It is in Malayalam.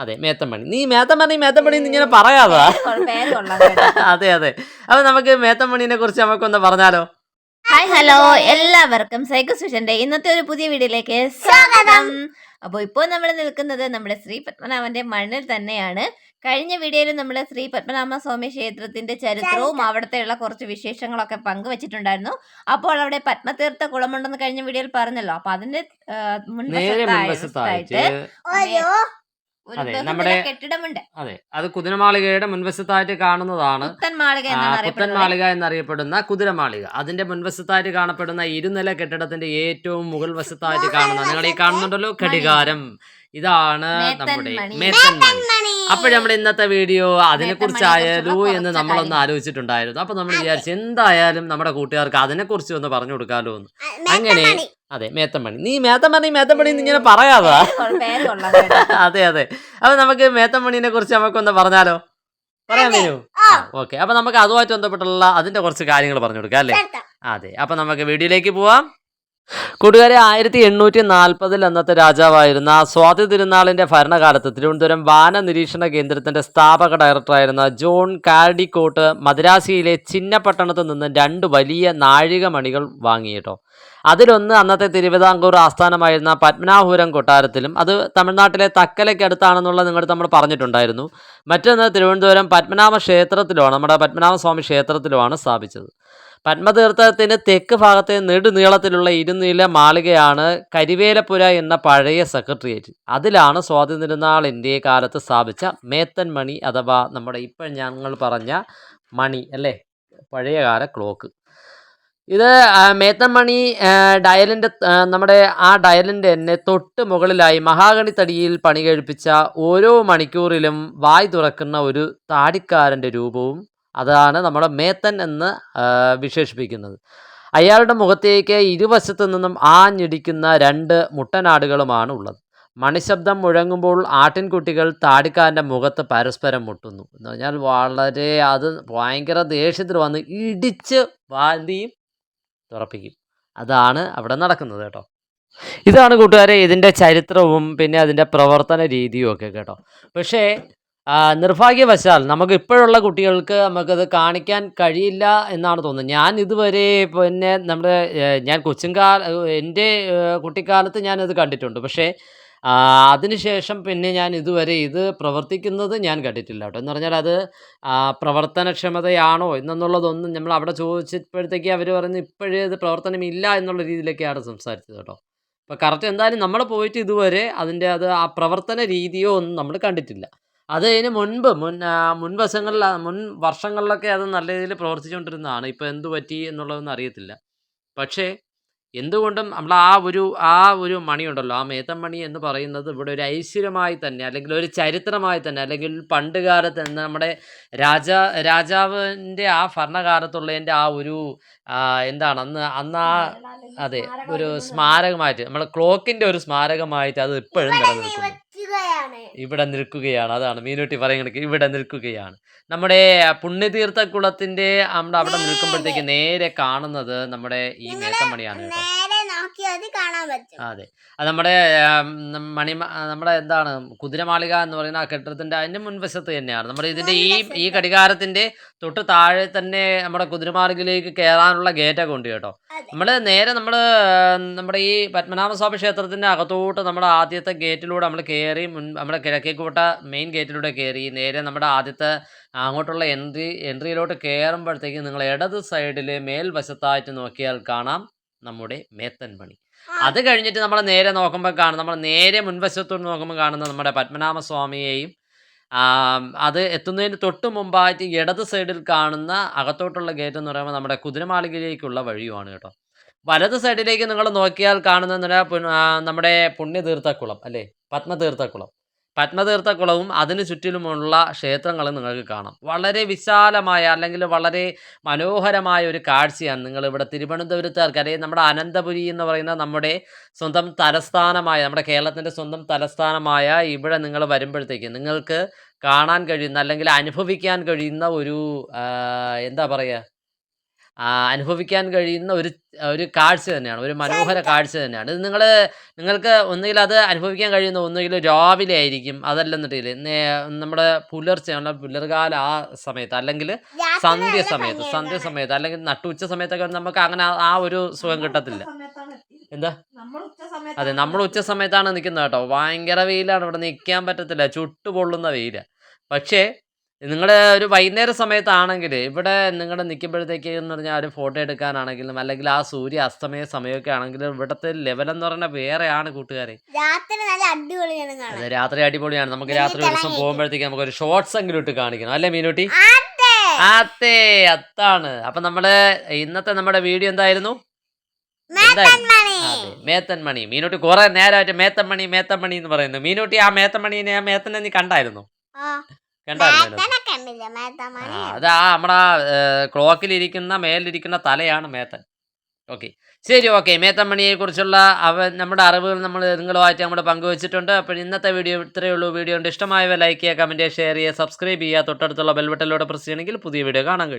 അതെ, മേത്തമണി. നീ മേത്തമണി ഇങ്ങനെ പറയാതാ. അതെ അതെ. അപ്പൊ നമുക്ക് മേത്തമണിനെ കുറിച്ച് നമുക്കൊന്ന് പറഞ്ഞാലോ? ഹായ് ഹലോ, എല്ലാവർക്കും സൈക്കോ സുഷന്റെ ഇന്നത്തെ ഒരു പുതിയ വീഡിയോയിലേക്ക് സ്വാഗതം. അപ്പോൾ ഇപ്പോൾ നമ്മൾ നിൽക്കുന്നത് നമ്മുടെ ശ്രീ പത്മനാഭന്റെ മണ്ണിൽ തന്നെയാണ്. കഴിഞ്ഞ വീഡിയോയിൽ നമ്മൾ ശ്രീ പത്മനാഭ സ്വാമി ക്ഷേത്രത്തിന്റെ ചരിത്രവും അവിടത്തെയുള്ള കുറച്ച് വിശേഷങ്ങളൊക്കെ പങ്കുവച്ചിട്ടുണ്ടായിരുന്നു. അപ്പോൾ അവിടെ പത്മതീർത്ഥ കുളമുണ്ടെന്ന് കഴിഞ്ഞ വീഡിയോയിൽ പറഞ്ഞല്ലോ. അപ്പൊ അതിന്റെ മുൻവശത്തായിട്ട് ഒരു അതെ, ബഹുനില നമ്മുടെ കെട്ടിടമുണ്ട്. അതെ, അത് കുതിരമാളികയുടെ മുൻവശത്തായിട്ട് കാണുന്നതാണ്. പുത്തൻ മാളിക എന്നറിയപ്പെടുന്ന കുതിരമാളിക. അതിന്റെ മുൻവശത്തായിട്ട് കാണപ്പെടുന്ന ഇരുനില കെട്ടിടത്തിന്റെ ഏറ്റവും മുകൾ വശത്തായിട്ട് കാണുന്ന, നിങ്ങൾ ഈ കാണുന്നുണ്ടല്ലോ, ഘടികാരം. ഇതാണ് നമ്മുടെ മേത്തൻ മണി. അപ്പോൾ നമ്മുടെ ഇന്നത്തെ വീഡിയോ അതിനെ കുറിച്ചായാലോ എന്ന് നമ്മളൊന്ന് ആലോചിച്ചിട്ടുണ്ടായിരുന്നു. അപ്പൊ നമ്മൾ വിചാരിച്ചു എന്തായാലും നമ്മുടെ കൂട്ടുകാർക്ക് അതിനെ കുറിച്ച് ഒന്ന് പറഞ്ഞു കൊടുക്കാലോ എന്ന്. അങ്ങനെ അതെ, മേത്തമണി. നീ മേത്തമണി ഇങ്ങനെ പറയാതാ. അതെ അതെ. അപ്പൊ നമുക്ക് മേത്തമണിനെ കുറിച്ച് നമുക്കൊന്ന് പറഞ്ഞാലോ? പറയാൻ വരൂ. ഓക്കെ, അപ്പൊ നമുക്ക് അതുമായിട്ട് ബന്ധപ്പെട്ടുള്ള അതിന്റെ കുറച്ച് കാര്യങ്ങൾ പറഞ്ഞു കൊടുക്കാം അല്ലേ? അതെ, അപ്പൊ നമുക്ക് വീഡിയോയിലേക്ക് പോവാം. കൂട്ടുകാരെ, 1840 അന്നത്തെ രാജാവായിരുന്ന സ്വാതി തിരുനാളിന്റെ ഭരണകാലത്ത് തിരുവനന്തപുരം വാന നിരീക്ഷണ കേന്ദ്രത്തിന്റെ സ്ഥാപക ഡയറക്ടറായിരുന്ന ജോൺ കാർഡിക്കോട്ട് മദ്രാസിയിലെ ചിന്നപട്ടണത്ത് നിന്ന് 2 വലിയ നാഴികമണികൾ വാങ്ങി കേട്ടോ. അതിലൊന്ന് അന്നത്തെ തിരുവിതാംകൂർ ആസ്ഥാനമായിരുന്ന പത്മനാഭപുരം കൊട്ടാരത്തിലും, അത് തമിഴ്നാട്ടിലെ തക്കലയ്ക്കടുത്താണെന്നുള്ളത് നമ്മൾ പറഞ്ഞിട്ടുണ്ടായിരുന്നു. മറ്റൊന്ന് തിരുവനന്തപുരം പത്മനാഭ ക്ഷേത്രത്തിലുമാണ്, നമ്മുടെ പത്മനാഭസ്വാമി ക്ഷേത്രത്തിലുമാണ് സ്ഥാപിച്ചത്. പത്മതീർത്ഥത്തിന് തെക്ക് ഭാഗത്തെ നെടുനീളത്തിലുള്ള ഇരുനില മാളികയാണ് കരിവേലപ്പുര എന്ന പഴയ സെക്രട്ടേറിയറ്റ്. അതിലാണ് സ്വാതി തിരുനാളിൻ്റെ കാലത്ത് സ്ഥാപിച്ച മേത്തൻ മണി, അഥവാ നമ്മുടെ ഇപ്പം ഞങ്ങൾ പറഞ്ഞ മണി അല്ലേ, പഴയകാല ക്ലോക്ക്. ഇത് മേത്തൻ മണി ഡയലിൻ്റെ, നമ്മുടെ ആ ഡയലിൻ്റെ തന്നെ തൊട്ട് മുകളിലായി മഹാഗണി തടിയിൽ പണി കഴിപ്പിച്ച ഓരോ മണിക്കൂറിലും വായ് തുറക്കുന്ന ഒരു താടിക്കാരൻ്റെ രൂപവും, അതാണ് നമ്മുടെ മേത്തൻ എന്ന് വിശേഷിപ്പിക്കുന്നത്. അയാളുടെ മുഖത്തേക്ക് ഇരുവശത്തു നിന്നും ആഞ്ഞിടിക്കുന്ന 2 മുട്ടനാടുകളുമാണ് ഉള്ളത്. മണിശബ്ദം മുഴങ്ങുമ്പോൾ ആട്ടിൻകുട്ടികൾ താടിക്കാരൻ്റെ മുഖത്ത് പരസ്പരം മുട്ടുന്നു. എന്ന് പറഞ്ഞാൽ വളരെ അത് ഭയങ്കര ദേഷ്യത്തിൽ വന്ന് ഇടിച്ച് വാന്തിയും തുറപ്പിക്കും. അതാണ് അവിടെ നടക്കുന്നത് കേട്ടോ. ഇതാണ് കൂട്ടുകാരെ ഇതിൻ്റെ ചരിത്രവും പിന്നെ അതിൻ്റെ പ്രവർത്തന രീതിയും ഒക്കെ കേട്ടോ. പക്ഷേ നിർഭാഗ്യവശാൽ നമുക്ക് ഇപ്പോഴുള്ള കുട്ടികൾക്ക് നമുക്കത് കാണിക്കാൻ കഴിയില്ല എന്നാണ് തോന്നുന്നത്. ഞാൻ ഇതുവരെ പിന്നെ നമ്മുടെ ഞാൻ എൻ്റെ കുട്ടിക്കാലത്ത് ഞാനത് കണ്ടിട്ടുണ്ട്. പക്ഷേ അതിനുശേഷം പിന്നെ ഞാൻ ഇതുവരെ ഇത് പ്രവർത്തിക്കുന്നത് ഞാൻ കണ്ടിട്ടില്ല കേട്ടോ. എന്ന് പറഞ്ഞാൽ അത് പ്രവർത്തനക്ഷമതയാണോ എന്നുള്ളതൊന്നും നമ്മൾ അവിടെ ചോദിച്ചപ്പോഴത്തേക്ക് അവർ പറയുന്നത് ഇപ്പോഴേ ഇത് പ്രവർത്തനമില്ല എന്നുള്ള രീതിയിലൊക്കെയാണ് സംസാരിച്ചത് കേട്ടോ. അപ്പോൾ കറക്റ്റ് എന്തായാലും നമ്മൾ പോയിട്ട് ഇതുവരെ അതിൻ്റെ ആ പ്രവർത്തന രീതിയോ ഒന്നും നമ്മൾ കണ്ടിട്ടില്ല. അത് അതിന് മുൻപ് മുൻ വർഷങ്ങളിലൊക്കെ അത് നല്ല രീതിയിൽ പ്രവർത്തിച്ചുകൊണ്ടിരുന്നതാണ്. ഇപ്പോൾ എന്തു പറ്റി എന്നുള്ളതൊന്നും അറിയത്തില്ല. പക്ഷേ എന്തുകൊണ്ടും നമ്മൾ ആ ഒരു മണിയുണ്ടല്ലോ, ആ മേത്തൻ മണി എന്ന് പറയുന്നത് ഇവിടെ ഒരു ഐശ്വര്യമായി തന്നെ, അല്ലെങ്കിൽ ഒരു ചരിത്രമായി തന്നെ, അല്ലെങ്കിൽ പണ്ട് കാലത്ത് നമ്മുടെ രാജാവിൻ്റെ ആ ഭരണകാലത്തുള്ളതിൻ്റെ ആ ഒരു എന്താണ് അന്ന് ആ അതെ, ഒരു സ്മാരകമായിട്ട്, നമ്മുടെ ക്ലോക്കിൻ്റെ ഒരു സ്മാരകമായിട്ട് അത് ഇപ്പോഴും നിലനിൽക്കുന്നു, ഇവിടെ നിൽക്കുകയാണ്. അതാണ് മീനുട്ടി പറയുന്നത്, ഇവിടെ നിൽക്കുകയാണ്. നമ്മുടെ പുണ്യതീർത്ഥക്കുളത്തിൻ്റെ അവിടെ നിൽക്കുമ്പോഴത്തേക്ക് നേരെ കാണുന്നത് നമ്മുടെ ഈ മേത്തമണിയാണ് കേട്ടോ. അതെ, അത് നമ്മുടെ നമ്മുടെ എന്താണ് കുതിരമാളിക എന്ന് പറയുന്ന ആ കെട്ടിടത്തിൻ്റെ അതിൻ്റെ മുൻവശത്ത് തന്നെയാണ് നമ്മുടെ ഇതിൻ്റെ ഈ ഘടികാരത്തിൻ്റെ തൊട്ട് താഴെ തന്നെ നമ്മുടെ കുതിരമാളികയിലേക്ക് കയറാനുള്ള ഗേറ്റൊക്കെ ഉണ്ട് കേട്ടോ. നേരെ നമ്മുടെ ഈ പത്മനാഭസ്വാമി ക്ഷേത്രത്തിൻ്റെ അകത്തോട്ട് നമ്മുടെ ആദ്യത്തെ ഗേറ്റിലൂടെ നമ്മൾ കയറി നമ്മുടെ കിഴക്കേക്കോട്ട മെയിൻ ഗേറ്റിലൂടെ കയറി നേരെ നമ്മുടെ ആദ്യത്തെ അങ്ങോട്ടുള്ള എൻട്രിയിലോട്ട് കയറുമ്പോഴത്തേക്ക് നിങ്ങൾ ഇടത് സൈഡിൽ മേൽവശത്തായിട്ട് നോക്കിയാൽ കാണാം നമ്മുടെ മേത്തൻ മണി. അത് കഴിഞ്ഞിട്ട് നമ്മൾ നേരെ നോക്കുമ്പോൾ നമ്മൾ നേരെ മുൻവശത്തോട്ട് നോക്കുമ്പോൾ കാണുന്നത് നമ്മുടെ പത്മനാഭസ്വാമിയെയും, അത് എത്തുന്നതിന് തൊട്ട് മുമ്പായിട്ട് ഇടത് സൈഡിൽ കാണുന്ന അകത്തോട്ടുള്ള ഗേറ്റ് എന്ന് പറയുമ്പോൾ നമ്മുടെ കുതിരമാളികയിലേക്കുള്ള വഴിയുമാണ് കേട്ടോ. വലത് സൈഡിലേക്ക് നിങ്ങൾ നോക്കിയാൽ കാണുന്നത് നമ്മുടെ പുണ്യതീർത്ഥക്കുളം അല്ലേ, പത്മതീർത്ഥക്കുളവും അതിന് ചുറ്റിലുമുള്ള ക്ഷേത്രങ്ങളും നിങ്ങൾക്ക് കാണാം. വളരെ വിശാലമായ, അല്ലെങ്കിൽ വളരെ മനോഹരമായ ഒരു കാഴ്ചയാണ് നിങ്ങളിവിടെ തിരുവനന്തപുരത്തുകാർക്ക്. അല്ലെങ്കിൽ നമ്മുടെ അനന്തപുരി എന്ന് പറയുന്ന നമ്മുടെ സ്വന്തം തലസ്ഥാനമായ, നമ്മുടെ കേരളത്തിൻ്റെ സ്വന്തം തലസ്ഥാനമായ ഇവിടെ നിങ്ങൾ വരുമ്പോഴത്തേക്ക് നിങ്ങൾക്ക് കാണാൻ കഴിയുന്ന, അല്ലെങ്കിൽ അനുഭവിക്കാൻ കഴിയുന്ന ഒരു എന്താ പറയുക, അനുഭവിക്കാൻ കഴിയുന്ന ഒരു കാഴ്ച തന്നെയാണ്, ഒരു മനോഹര കാഴ്ച തന്നെയാണ്. ഇത് നിങ്ങൾക്ക് ഒന്നുകിൽ അത് അനുഭവിക്കാൻ കഴിയുന്ന ഒന്നുകിൽ രാവിലെ ആയിരിക്കും, അതല്ലെന്നുണ്ടെങ്കിൽ നമ്മുടെ പുലർകാല ആ സമയത്ത്, അല്ലെങ്കിൽ സന്ധ്യ സമയത്ത്, അല്ലെങ്കിൽ നട്ടുച്ച സമയത്തൊക്കെ നമുക്ക് അങ്ങനെ ആ ഒരു സുഖം കിട്ടത്തില്ല. എന്താ? അതെ, നമ്മൾ ഉച്ച സമയത്താണ് നിൽക്കുന്നത് കേട്ടോ. ഭയങ്കര വെയിലാണ്, ഇവിടെ നിൽക്കാൻ പറ്റത്തില്ല, ചുട്ടുപൊള്ളുന്ന വെയില. പക്ഷേ ഒരു വൈകുന്നേര സമയത്താണെങ്കിൽ ഇവിടെ നിങ്ങൾ നിൽക്കുമ്പോഴത്തേക്ക് എന്ന് പറഞ്ഞാൽ ഒരു ഫോട്ടോ എടുക്കാനാണെങ്കിലും, അല്ലെങ്കിൽ ആ സൂര്യ അസ്തമയ സമയമൊക്കെ ആണെങ്കിലും ഇവിടുത്തെ ലെവലെന്ന് പറഞ്ഞാൽ വേറെയാണ് കൂട്ടുകാരെ. അതെ, രാത്രി അടിപൊളിയാണ്. നമുക്ക് രാത്രി ഒരു ദിവസം പോകുമ്പോഴത്തേക്ക് നമുക്ക് ഒരു ഷോർട്സ് എങ്കിലും ഇട്ട് കാണിക്കണം, അല്ലേ മീനുട്ടി? അതെ, അതാണ്. അപ്പൊ ഇന്നത്തെ നമ്മുടെ വീഡിയോ എന്തായിരുന്നു? അതെ, മേത്തൻ മണി. മീനുട്ടി കുറെ നേരമായിട്ട് മേത്തൻ മണി എന്ന് പറയുന്നു. മീനുട്ടി, ആ മേത്തനെ നീ കണ്ടായിരുന്നു? അതാ നമ്മുടെ ക്ലോക്കിലിരിക്കുന്ന മേലിരിക്കുന്ന തലയാണ് മേത്തൻ. ഓക്കെ, ശരി, ഓക്കെ. മേത്തൻ മണിയെ കുറിച്ചുള്ള നമ്മുടെ അറിവുകൾ നിങ്ങളുമായിട്ട് നമ്മൾ പങ്കുവച്ചിട്ടുണ്ട്. അപ്പോൾ ഇന്നത്തെ വീഡിയോ ഇത്രയേ ഉള്ളൂ. വീഡിയോ ഇഷ്ടമായവ ലൈക്ക് ചെയ്യുക, കമന്റ് ചെയ്യുക, ഷെയർ ചെയ്യുക, സബ്സ്ക്രൈബ് ചെയ്യുക. തൊട്ടടുത്തുള്ള ബെൽ ബട്ടണിലൂടെ പ്രസ് ചെയ്യണമെങ്കിൽ പുതിയ വീഡിയോ കാണാൻ കഴിയും.